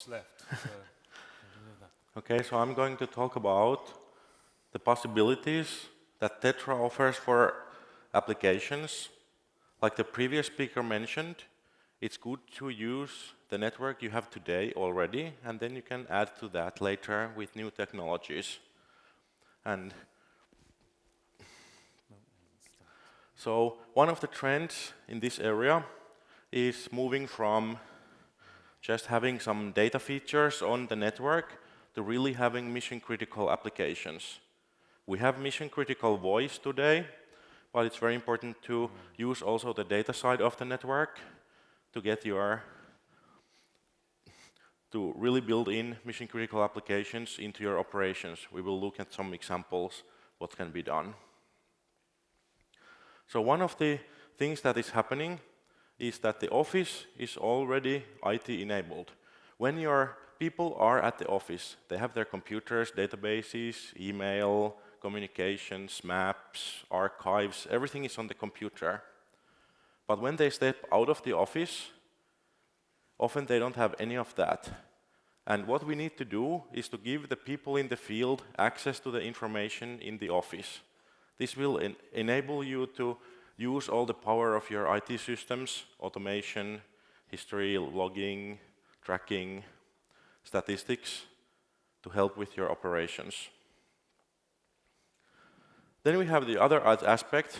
left. So Okay, so I'm going to talk about the possibilities that TETRA offers for applications. Like the previous speaker mentioned, it's good to use the network you have today already, and then you can add to that later with new technologies. And so one of the trends in this area is moving from just having some data features on the network to really having mission-critical applications. We have mission-critical voice today, but it's very important to use also the data side of the network to get to really build in mission-critical applications into your operations. We will look at some examples what can be done. So one of the things that is happening is that the office is already IT enabled. When your people are at the office, they have their computers, databases, email, communications, maps, archives, everything is on the computer. But when they step out of the office, often they don't have any of that. And what we need to do is to give the people in the field access to the information in the office. This will enable you to use all the power of your IT systems, automation, history, logging, tracking, statistics, to help with your operations. Then we have the other aspect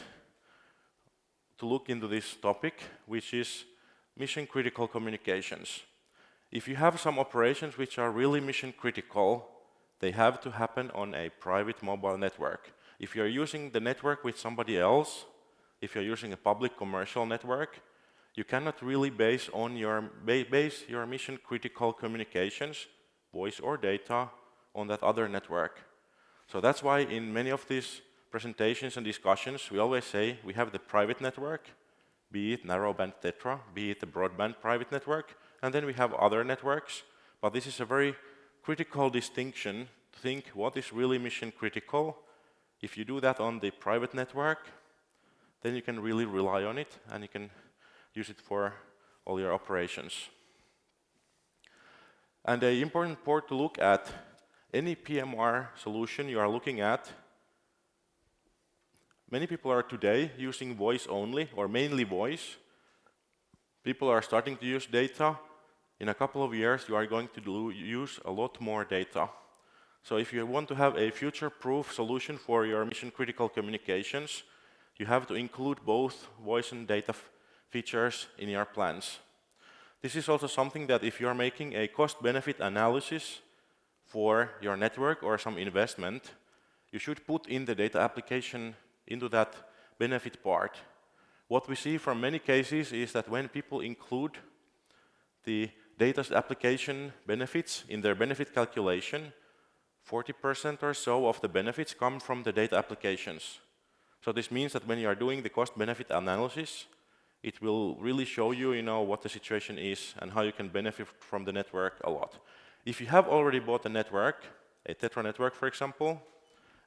to look into this topic, which is mission-critical communications. If you have some operations which are really mission-critical, they have to happen on a private mobile network. If you're using the network with somebody else, if you're using a public commercial network, you cannot really base your mission-critical communications, voice or data, on that other network. So that's why in many of these presentations and discussions, we always say we have the private network, be it narrowband TETRA, be it the broadband private network, and then we have other networks. But this is a very critical distinction to think what is really mission-critical. If you do that on the private network, then you can really rely on it and you can use it for all your operations. And an important part to look at, any PMR solution you are looking at, many people are today using voice only or mainly voice. People are starting to use data. In a couple of years, you are going to use a lot more data. So if you want to have a future-proof solution for your mission-critical communications, you have to include both voice and data features in your plans. This is also something that if you are making a cost-benefit analysis for your network or some investment, you should put in the data application into that benefit part. What we see from many cases is that when people include the data application benefits in their benefit calculation, 40% or so of the benefits come from the data applications. So this means that when you are doing the cost-benefit analysis, it will really show you, what the situation is and how you can benefit from the network a lot. If you have already bought a network, a TETRA network, for example,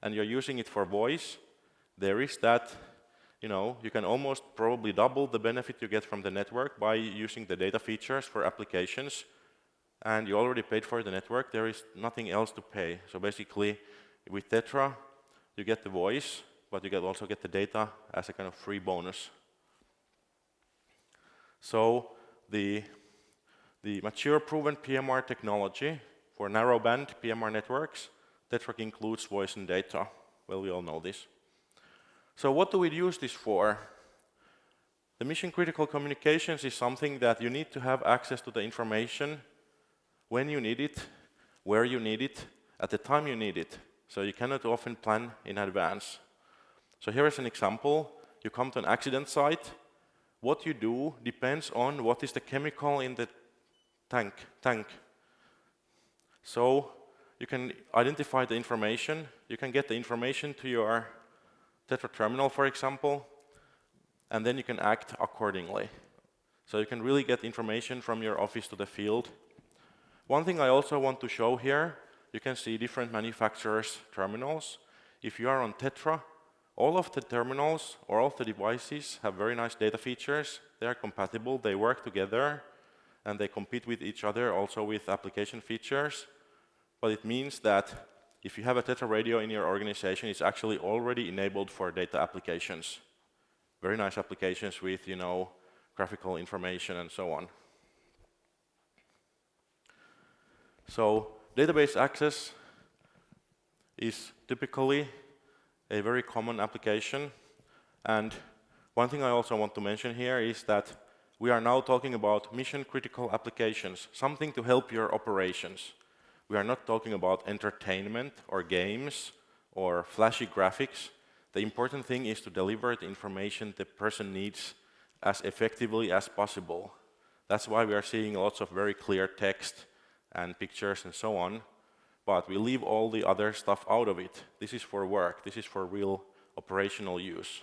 and you're using it for voice, there is that, you can almost probably double the benefit you get from the network by using the data features for applications, and you already paid for the network, there is nothing else to pay. So basically, with TETRA, you get the voice, but you also get the data as a kind of free bonus. So the mature proven PMR technology for narrowband PMR networks, TETRA includes voice and data. Well, we all know this. So what do we use this for? The mission-critical communications is something that you need to have access to the information when you need it, where you need it, at the time you need it. So you cannot often plan in advance. So here is an example. You come to an accident site. What you do depends on what is the chemical in the tank. So you can identify the information. You can get the information to your TETRA terminal, for example, and then you can act accordingly. So you can really get information from your office to the field. One thing I also want to show here, you can see different manufacturers' terminals. If you are on TETRA, all of the terminals or all of the devices have very nice data features. They are compatible, they work together, and they compete with each other also with application features. But it means that if you have a TETRA radio in your organization, it's actually already enabled for data applications. Very nice applications with, graphical information and so on. So database access is typically a very common application. And one thing I also want to mention here is that we are now talking about mission-critical applications, something to help your operations. We are not talking about entertainment or games or flashy graphics. The important thing is to deliver the information the person needs as effectively as possible. That's why we are seeing lots of very clear text and pictures and so on, but we leave all the other stuff out of it. This is for work. This is for real operational use.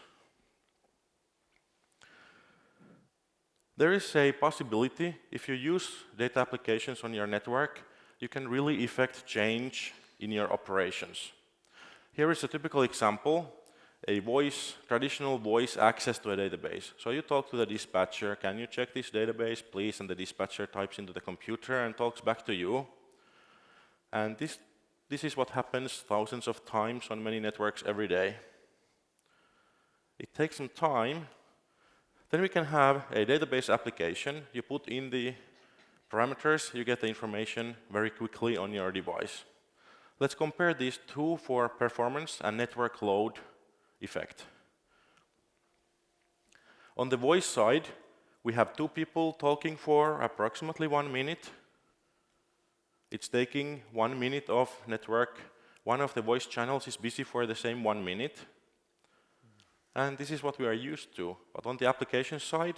There is a possibility, if you use data applications on your network, you can really effect change in your operations. Here is a typical example, a traditional voice access to a database. So you talk to the dispatcher, can you check this database, please? And the dispatcher types into the computer and talks back to you. And this is what happens thousands of times on many networks every day. It takes some time. Then we can have a database application. You put in the parameters, you get the information very quickly on your device. Let's compare these two for performance and network load effect. On the voice side, we have two people talking for approximately 1 minute. It's taking 1 minute of network. One of the voice channels is busy for the same 1 minute. And this is what we are used to. But on the application side,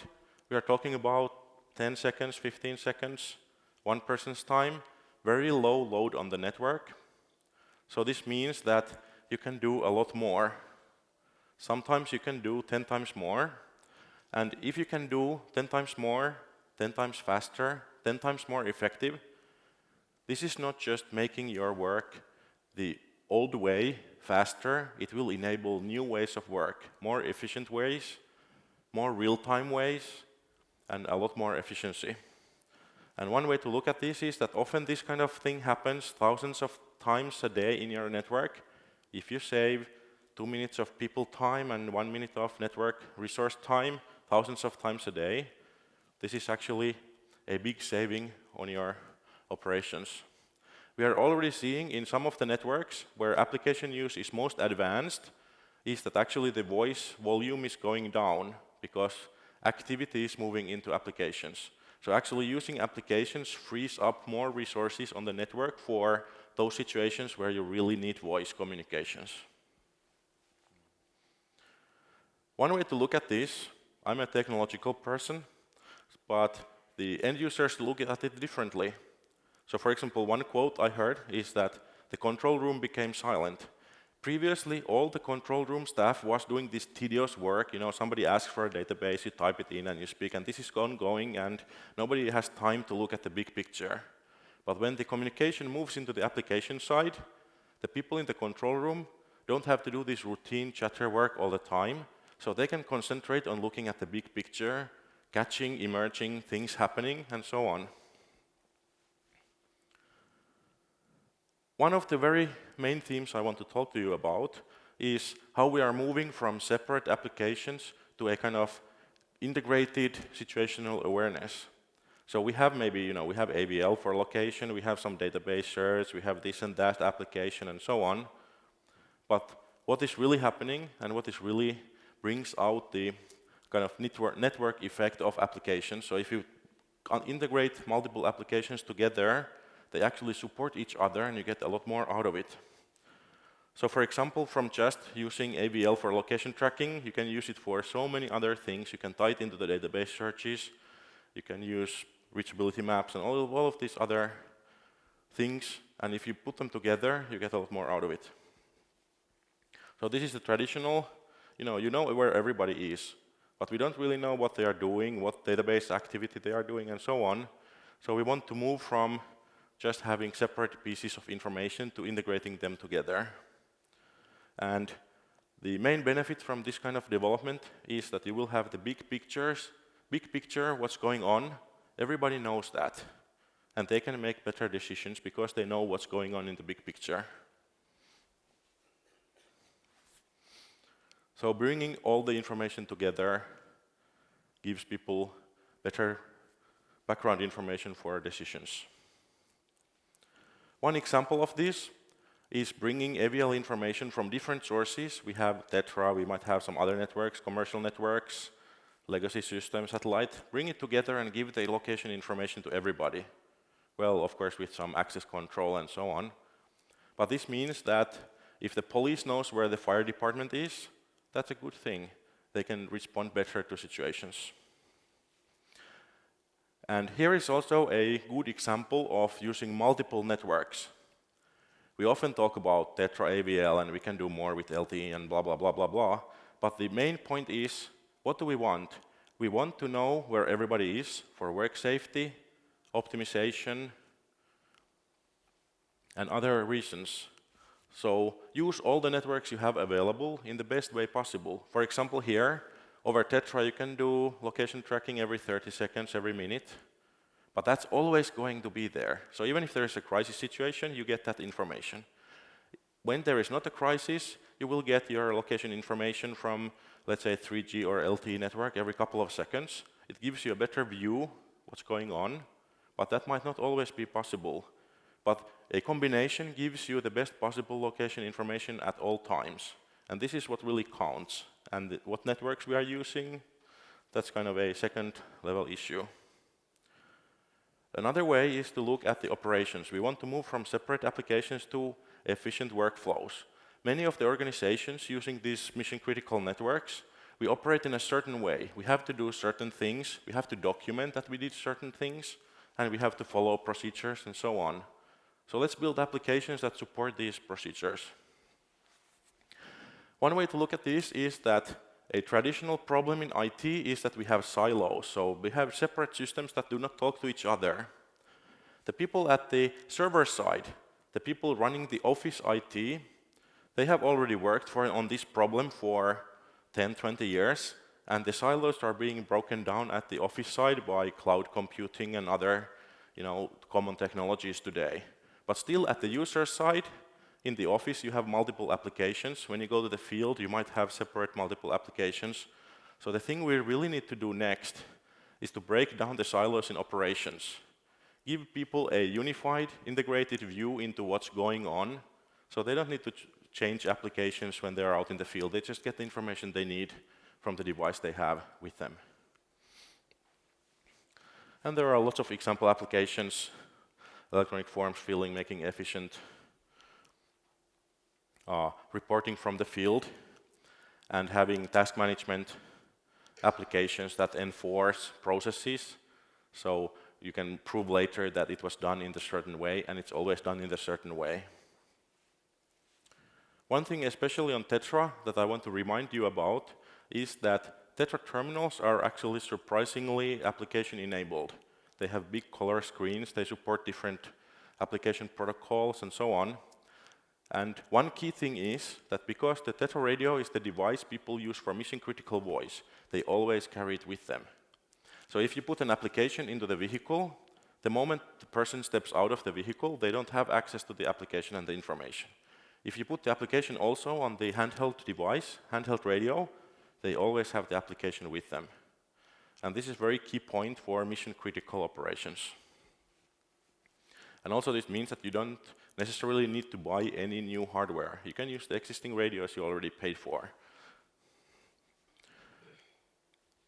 we are talking about 10 seconds, 15 seconds, one person's time, very low load on the network. So this means that you can do a lot more. Sometimes you can do 10 times more. And if you can do 10 times more, 10 times faster, 10 times more effective, this is not just making your work the old way faster, it will enable new ways of work, more efficient ways, more real-time ways, and a lot more efficiency. And one way to look at this is that often this kind of thing happens thousands of times a day in your network. If you save 2 minutes of people time and 1 minute of network resource time thousands of times a day, this is actually a big saving on your operations. We are already seeing in some of the networks where application use is most advanced is that actually the voice volume is going down because activity is moving into applications. So actually using applications frees up more resources on the network for those situations where you really need voice communications. One way to look at this, I'm a technological person, but the end users look at it differently. So for example, one quote I heard is that the control room became silent. Previously, all the control room staff was doing this tedious work. Somebody asks for a database, you type it in and you speak, and this is ongoing, and nobody has time to look at the big picture. But when the communication moves into the application side, the people in the control room don't have to do this routine chatter work all the time, so they can concentrate on looking at the big picture, catching emerging things happening, and so on. One of the very main themes I want to talk to you about is how we are moving from separate applications to a kind of integrated situational awareness. So we have maybe, we have AVL for location, we have some database search, we have this and that application and so on. But what is really happening and what is really brings out the kind of network effect of applications. So if you integrate multiple applications together, they actually support each other and you get a lot more out of it. So for example, from just using AVL for location tracking, you can use it for so many other things. You can tie it into the database searches, you can use reachability maps and all of these other things, and if you put them together, you get a lot more out of it. So this is the traditional, you know where everybody is, but we don't really know what they are doing, what database activity they are doing, and so on. So we want to move from just having separate pieces of information to integrating them together. And the main benefit from this kind of development is that you will have the big picture, what's going on everybody knows that. And they can make better decisions because they know what's going on in the big picture. So bringing all the information together gives people better background information for decisions. One example of this is bringing AVL information from different sources. We have TETRA, we might have some other networks, commercial networks, legacy systems, satellite. Bring it together and give the location information to everybody. Well, of course, with some access control and so on. But this means that if the police knows where the fire department is, that's a good thing. They can respond better to situations. And here is also a good example of using multiple networks. We often talk about TETRA AVL and we can do more with LTE and blah, blah, blah, blah, blah. But the main point is, what do we want? We want to know where everybody is for work safety, optimization, and other reasons. So use all the networks you have available in the best way possible. For example, here, over TETRA, you can do location tracking every 30 seconds, every minute. But that's always going to be there. So even if there is a crisis situation, you get that information. When there is not a crisis, you will get your location information from, let's say, 3G or LTE network every couple of seconds. It gives you a better view what's going on, but that might not always be possible. But a combination gives you the best possible location information at all times. And this is what really counts. And what networks we are using, that's kind of a second level issue. Another way is to look at the operations. We want to move from separate applications to efficient workflows. Many of the organizations using these mission-critical networks, we operate in a certain way. We have to do certain things, we have to document that we did certain things, and we have to follow procedures and so on. So let's build applications that support these procedures. One way to look at this is that a traditional problem in IT is that we have silos. So we have separate systems that do not talk to each other. The people at the server side, the people running the office IT, they have already worked on this problem for 10, 20 years, and the silos are being broken down at the office side by cloud computing and other, common technologies today. But still at the user side, in the office, you have multiple applications. When you go to the field, you might have separate multiple applications. So the thing we really need to do next is to break down the silos in operations. Give people a unified, integrated view into what's going on, so they don't need to change applications when they're out in the field. They just get the information they need from the device they have with them. And there are lots of example applications, electronic forms filling, making efficient, reporting from the field, and having task management applications that enforce processes. So you can prove later that it was done in a certain way, and it's always done in a certain way. One thing especially on TETRA that I want to remind you about is that TETRA terminals are actually surprisingly application-enabled. They have big color screens, they support different application protocols and so on. And one key thing is that because the TETRA radio is the device people use for mission-critical voice, they always carry it with them. So if you put an application into the vehicle, the moment the person steps out of the vehicle, they don't have access to the application and the information. If you put the application also on the handheld device, handheld radio, they always have the application with them. And this is a very key point for mission-critical operations. And also this means that you don't necessarily need to buy any new hardware. You can use the existing radios you already paid for.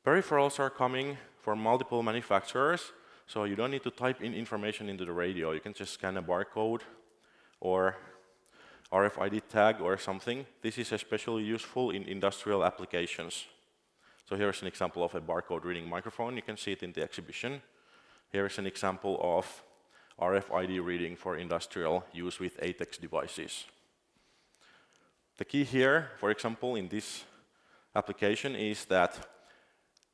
Peripherals are coming from multiple manufacturers, so you don't need to type in information into the radio. You can just scan a barcode or RFID tag or something. This is especially useful in industrial applications. So here's an example of a barcode reading microphone. You can see it in the exhibition. Here is an example of RFID reading for industrial use with ATEX devices. The key here, for example, in this application is that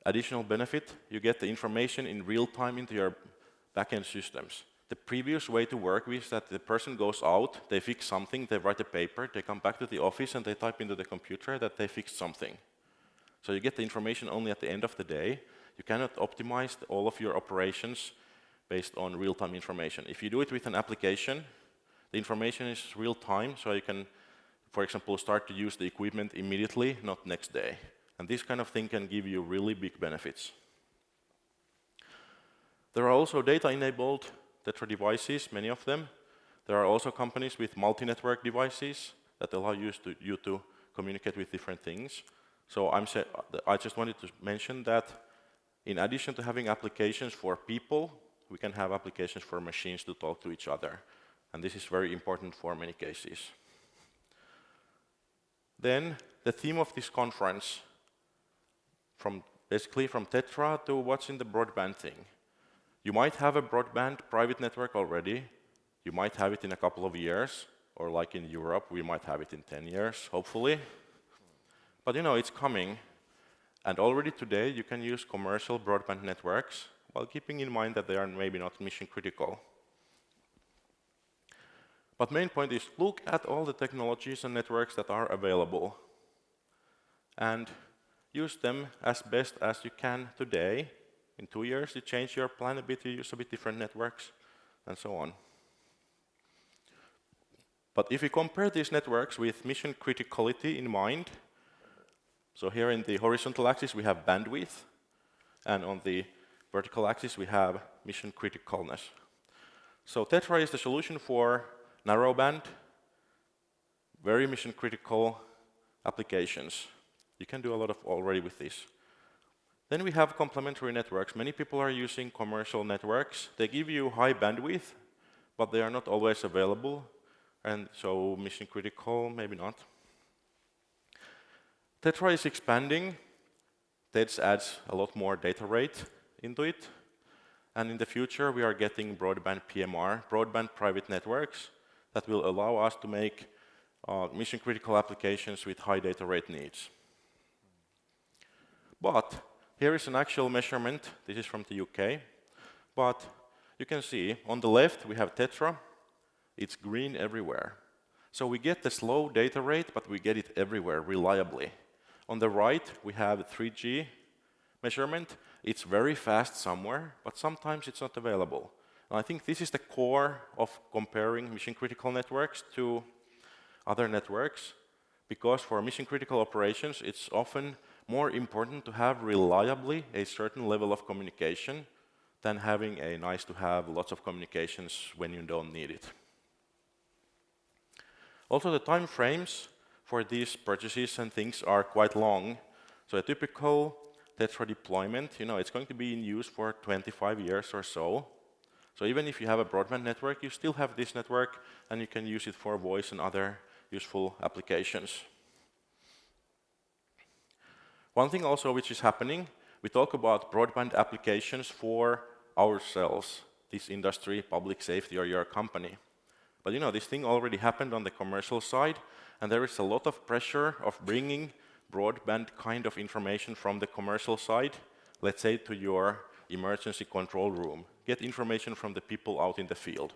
additional benefit, you get the information in real time into your backend systems. The previous way to work is that the person goes out, they fix something, they write a paper, they come back to the office and they type into the computer that they fixed something. So you get the information only at the end of the day. You cannot optimize all of your operations based on real-time information. If you do it with an application, the information is real-time, so you can, for example, start to use the equipment immediately, not next day. And this kind of thing can give you really big benefits. There are also data-enabled TETRA devices, many of them. There are also companies with multi-network devices that allow you to communicate with different things. So I just wanted to mention that in addition to having applications for people, we can have applications for machines to talk to each other. And this is very important for many cases. Then the theme of this conference, basically from TETRA to what's in the broadband thing. You might have a broadband private network already. You might have it in a couple of years, or like in Europe, we might have it in 10 years, hopefully. But you know, it's coming. And already today, you can use commercial broadband networks while keeping in mind that they are maybe not mission critical. But main point is, look at all the technologies and networks that are available and use them as best as you can today. In 2 years, you change your plan a bit, you use a bit different networks, and so on. But if you compare these networks with mission criticality in mind, so here in the horizontal axis we have bandwidth, and on the vertical axis we have mission criticalness. So TETRA is the solution for narrowband, very mission critical applications. You can do a lot of already with this. Then we have complementary networks. Many people are using commercial networks. They give you high bandwidth, but they are not always available, and so mission critical, maybe not. TETRA is expanding. TEDS adds a lot more data rate into it. And in the future, we are getting broadband PMR, broadband private networks, that will allow us to make mission-critical applications with high data rate needs. But here is an actual measurement. This is from the UK. But you can see, on the left, we have TETRA. It's green everywhere. So we get the slow data rate, but we get it everywhere reliably. On the right, we have 3G measurement. It's very fast somewhere, but sometimes it's not available. And I think this is the core of comparing mission-critical networks to other networks, because for mission-critical operations, it's often more important to have reliably a certain level of communication than having a nice-to-have lots of communications when you don't need it. Also, the time frames for these purchases and things are quite long. So a typical TETRA deployment, it's going to be in use for 25 years or so. So even if you have a broadband network, you still have this network, and you can use it for voice and other useful applications. One thing also which is happening, we talk about broadband applications for ourselves, this industry, public safety, or your company. But this thing already happened on the commercial side, and there is a lot of pressure of bringing broadband kind of information from the commercial side, let's say to your emergency control room. Get information from the people out in the field.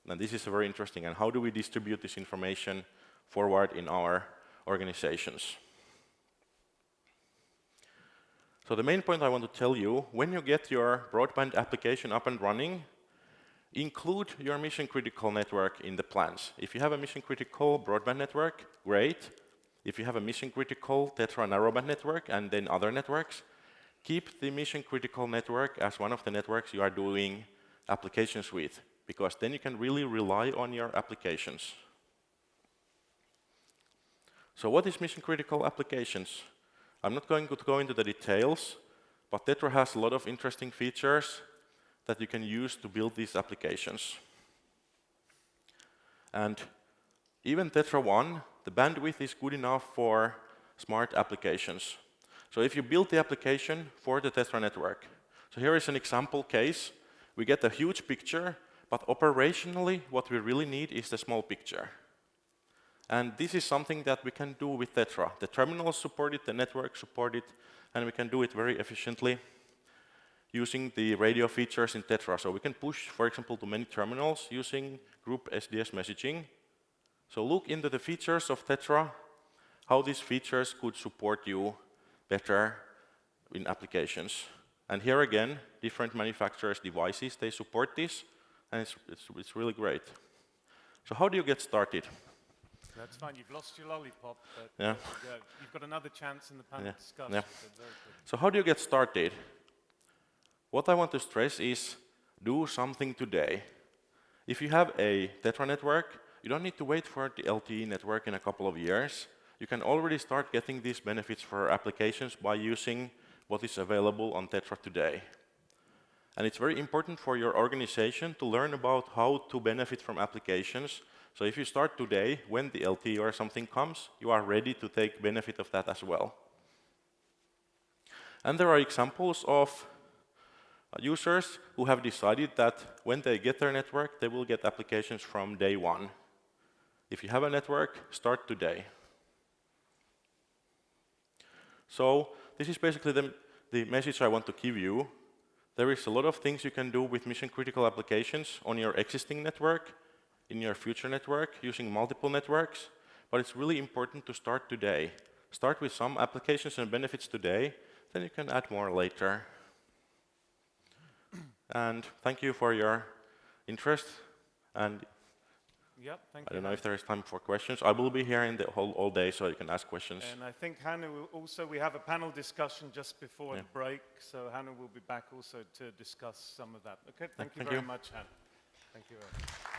And this is very interesting. And how do we distribute this information forward in our organizations? So the main point I want to tell you, when you get your broadband application up and running, include your mission-critical network in the plans. If you have a mission-critical broadband network, great. If you have a mission-critical TETRA narrowband network and then other networks, keep the mission-critical network as one of the networks you are doing applications with, because then you can really rely on your applications. So what is mission-critical applications? I'm not going to go into the details, but TETRA has a lot of interesting features that you can use to build these applications. And even TETRA 1, the bandwidth is good enough for smart applications. So if you build the application for the TETRA network, so here is an example case. We get a huge picture, but operationally, what we really need is the small picture. And this is something that we can do with TETRA. The terminals support it, the network support it, and we can do it very efficiently using the radio features in TETRA. So we can push, for example, to many terminals using group SDS messaging. So look into the features of TETRA, how these features could support you better in applications. And here again, different manufacturers' devices, they support this, and it's really great. So how do you get started? That's fine. You've lost your lollipop, but Yeah. you've got another chance in the panel discussion. Yeah. So very good. So how do you get started? What I want to stress is do something today. If you have a TETRA network, you don't need to wait for the LTE network in a couple of years. You can already start getting these benefits for applications by using what is available on TETRA today. And it's very important for your organization to learn about how to benefit from applications. So if you start today, when the LTE or something comes, you are ready to take benefit of that as well. And there are examples of users who have decided that when they get their network, they will get applications from day one. If you have a network, start today. So this is basically the message I want to give you. There is a lot of things you can do with mission-critical applications on your existing network, in your future network, using multiple networks, but it's really important to start today. Start with some applications and benefits today, then you can add more later. And thank you for your interest, and Yep, thank you. I don't know if there is time for questions. I will be here in the all day, so you can ask questions. And I think Hannu also, we have a panel discussion just before the break, so Hannu will be back also to discuss some of that. Okay, thank you very much, Hannu. Thank you very much.